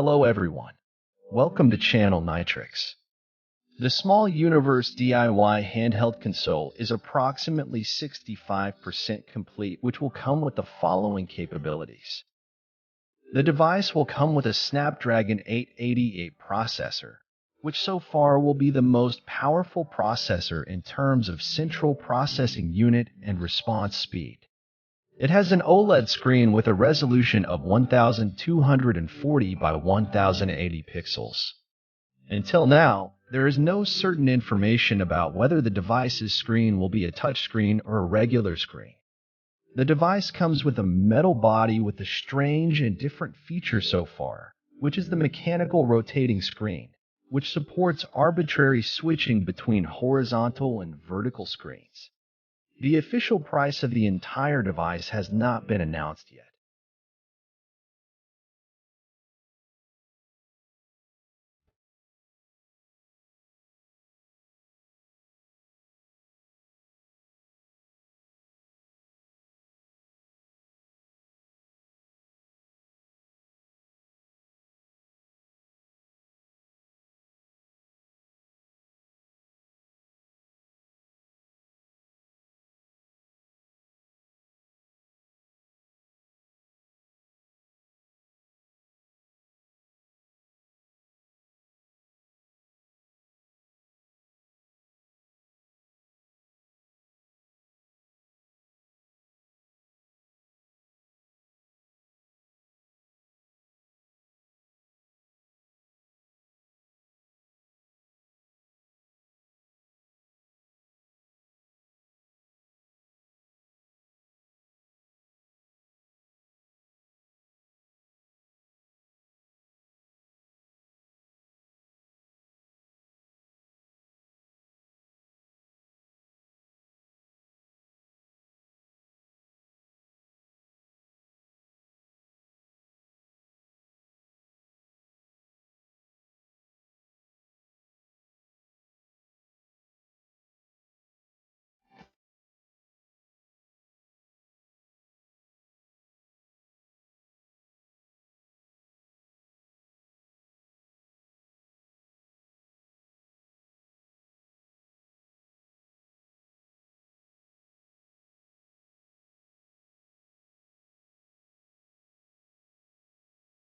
Hello everyone. Welcome to Channel Nitrix. The Small Universe DIY handheld console is approximately 65% complete, which will come with the following capabilities. The device will come with a Snapdragon 888 processor, which so far will be the most powerful processor in terms of central processing unit and response speed. It has an OLED screen with a resolution of 1240 by 1080 pixels. Until now, there is no certain information about whether the device's screen will be a touchscreen or a regular screen. The device comes with a metal body with a strange and different feature so far, which is the mechanical rotating screen, which supports arbitrary switching between horizontal and vertical screens. The official price of the entire device has not been announced yet.